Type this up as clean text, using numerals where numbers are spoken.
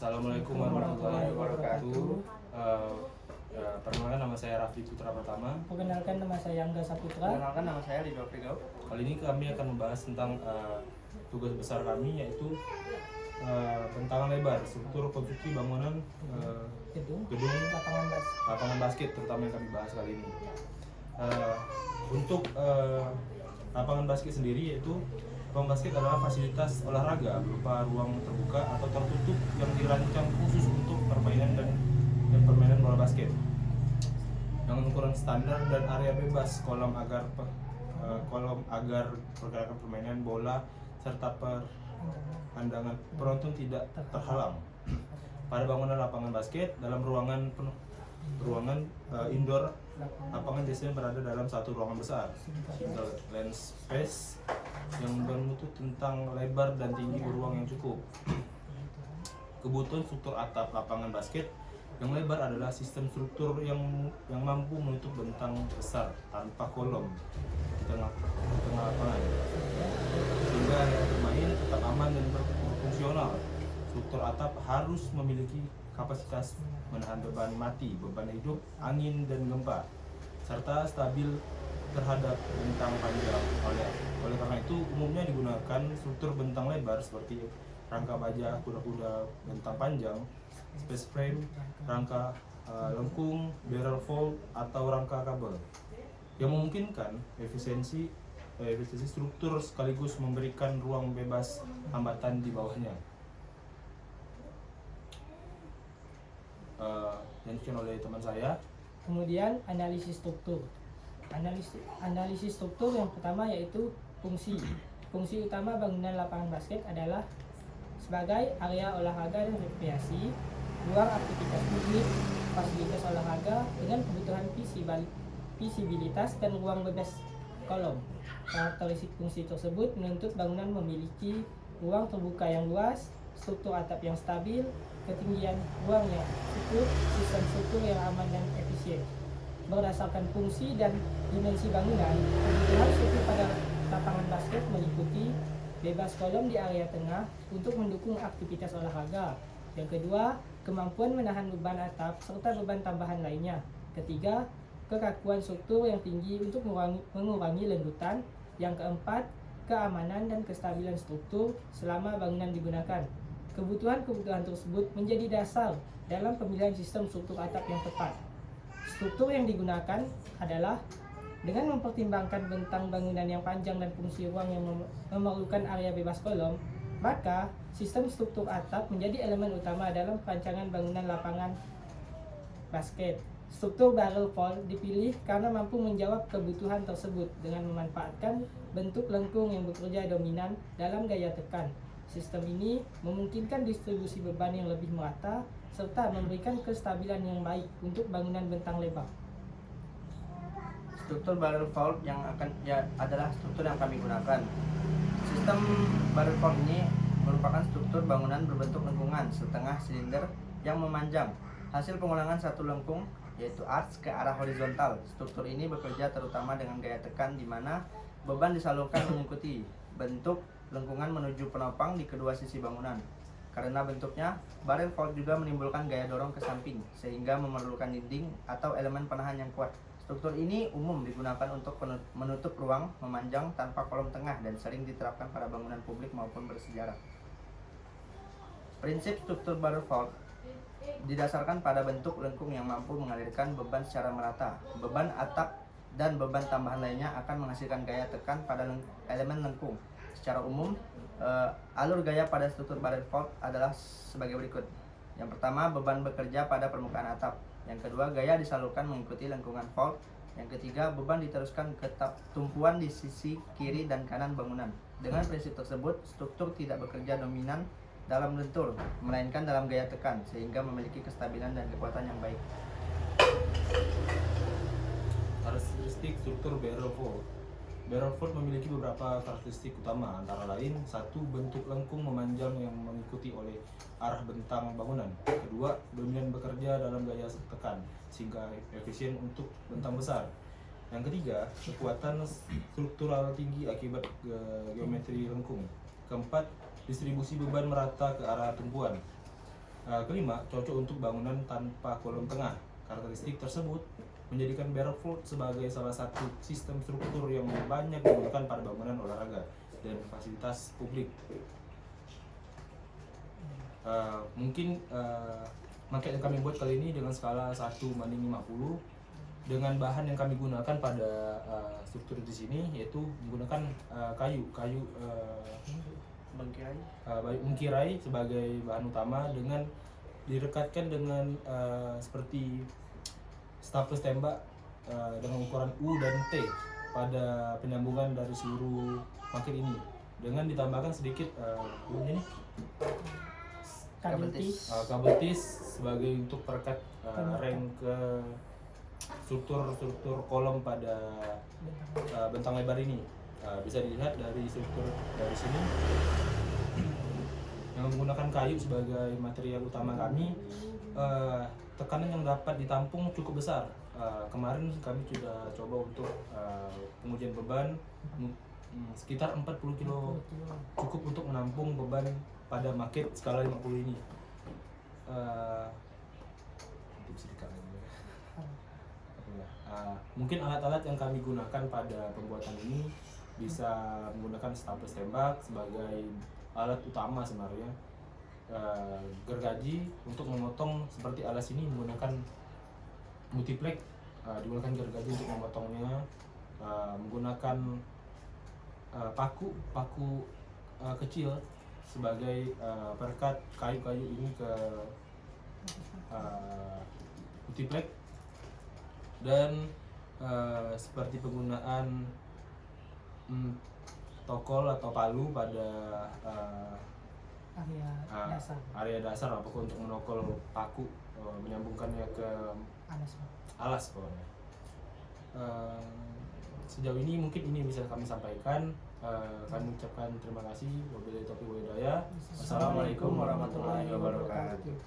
Assalamualaikum warahmatullahi wabarakatuh. Perkenalkan, nama saya Raffi Putra Pertama. Perkenalkan, nama saya Angga Saputra. Perkenalkan, nama saya Ridho Frigo. Kali ini kami akan membahas tentang tugas besar kami, yaitu bentangan lebar, struktur konstruksi bangunan Gedung lapangan basket, terutama yang kami bahas kali ini. Untuk lapangan basket sendiri, yaitu lapangan basket adalah fasilitas olahraga berupa ruang terbuka atau tertutup yang dirancang khusus untuk permainan dan permainan bola basket dengan ukuran standar dan area bebas, kolam agar pergerakan permainan bola serta pandangan penonton tidak terhalang. Pada bangunan lapangan basket, dalam ruangan indoor, lapangan biasanya berada dalam satu ruangan besar, single lane space, yang menutup tentang lebar dan tinggi beruang yang cukup. Kebutuhan struktur atap lapangan basket yang lebar adalah sistem struktur yang mampu menutup bentang besar tanpa kolom di tengah lapangan, sehingga area bermain tetap aman dan berfungsional. Struktur atap harus memiliki kapasitas menahan beban mati, beban hidup, angin, dan gempa, serta stabil terhadap bentang panjang. Oleh karena itu, umumnya digunakan struktur bentang lebar seperti rangka baja kuda-kuda bentang panjang, space frame, rangka lengkung, barrel vault, atau rangka kabel, yang memungkinkan efisiensi struktur sekaligus memberikan ruang bebas hambatan di bawahnya. Yang oleh teman saya. Kemudian analisis struktur. Analisis struktur yang pertama yaitu fungsi. Fungsi utama bangunan lapangan basket adalah sebagai area olahraga dan rekreasi, ruang aktivitas publik, fasilitas olahraga dengan kebutuhan visibilitas dan ruang bebas kolom. Karakteristik fungsi tersebut menuntut bangunan memiliki ruang terbuka yang luas, struktur atap yang stabil, ketinggian ruang yang cukup, sistem struktur yang aman dan efisien. Berdasarkan fungsi dan dimensi bangunan, kebutuhan struktur pada lapangan basket meliputi bebas kolom di area tengah untuk mendukung aktivitas olahraga. Yang kedua, kemampuan menahan beban atap serta beban tambahan lainnya. Ketiga, kekakuan struktur yang tinggi untuk mengurangi lendutan. Yang keempat, keamanan dan kestabilan struktur selama bangunan digunakan. Kebutuhan-kebutuhan tersebut menjadi dasar dalam pemilihan sistem struktur atap yang tepat. Struktur yang digunakan adalah dengan mempertimbangkan bentang bangunan yang panjang dan fungsi ruang yang memerlukan area bebas kolom, maka sistem struktur atap menjadi elemen utama dalam perancangan bangunan lapangan basket. Struktur barrel vault dipilih karena mampu menjawab kebutuhan tersebut dengan memanfaatkan bentuk lengkung yang bekerja dominan dalam gaya tekan. Sistem ini memungkinkan distribusi beban yang lebih merata serta memberikan kestabilan yang baik untuk bangunan bentang lebar. Struktur barrel vault adalah struktur yang kami gunakan. Sistem barrel vault ini merupakan struktur bangunan berbentuk lengkungan setengah silinder yang memanjang. Hasil pengulangan satu lengkung yaitu arch ke arah horizontal. Struktur ini bekerja terutama dengan gaya tekan di mana beban disalurkan mengikuti bentuk lengkungan menuju penopang di kedua sisi bangunan. Karena bentuknya, barrel vault juga menimbulkan gaya dorong ke samping sehingga memerlukan dinding atau elemen penahan yang kuat. Struktur ini umum digunakan untuk menutup ruang memanjang tanpa kolom tengah dan sering diterapkan pada bangunan publik maupun bersejarah. Prinsip struktur barrel vault didasarkan pada bentuk lengkung yang mampu mengalirkan beban secara merata. Beban atap dan beban tambahan lainnya akan menghasilkan gaya tekan pada elemen lengkung. Secara umum, alur gaya pada struktur barrel vault adalah sebagai berikut. Yang pertama, beban bekerja pada permukaan atap. Yang kedua, gaya disalurkan mengikuti lengkungan vault. Yang ketiga, beban diteruskan ke tumpuan di sisi kiri dan kanan bangunan. Dengan prinsip tersebut, struktur tidak bekerja dominan dalam lentur, melainkan dalam gaya tekan, sehingga memiliki kestabilan dan kekuatan yang baik. Karakteristik struktur barrel vault. Barrel vault memiliki beberapa karakteristik utama, antara lain: satu, bentuk lengkung memanjang yang mengikuti oleh arah bentang bangunan. Kedua, dominan bekerja dalam gaya tekan sehingga efisien untuk bentang besar. Yang ketiga, kekuatan struktural tinggi akibat geometri lengkung. Keempat, distribusi beban merata ke arah tumpuan. Kelima, cocok untuk bangunan tanpa kolom tengah. Karakteristik tersebut menjadikan Barefoot sebagai salah satu sistem struktur yang banyak digunakan pada bangunan olahraga dan fasilitas publik. Mungkin maket yang kami buat kali ini dengan skala 1:50 dengan bahan yang kami gunakan pada struktur di sini yaitu menggunakan kayu mungkirai sebagai bahan utama dengan direkatkan dengan seperti staples tembak dengan ukuran U dan T pada penyambungan dari seluruh maket ini dengan ditambahkan sedikit ini Kabel tis. kabel tis sebagai untuk perekat rem ke struktur kolom pada bentang lebar ini. Bisa dilihat dari struktur dari sini yang menggunakan kayu sebagai material utama kami. Tekanan yang dapat ditampung cukup besar. Kemarin kami sudah coba untuk pengujian beban sekitar 40 kilo cukup untuk menampung beban pada maket skala 50 ini. Mungkin alat-alat yang kami gunakan pada pembuatan ini bisa menggunakan staples tembak sebagai alat utama sebenarnya. Gergaji untuk memotong seperti alas ini menggunakan multiplex, digunakan gergaji untuk memotongnya, menggunakan paku kecil sebagai perekat kayu-kayu ini ke multiplex, dan seperti penggunaan tokol atau palu pada area dasar apapun untuk menokol paku, menyambungkannya ke alas pokoknya. Sejauh ini mungkin ini bisa kami sampaikan. Kami ucapkan terima kasih. Wabillahi taufiq wal hidayah. Wassalamualaikum warahmatullahi wabarakatuh.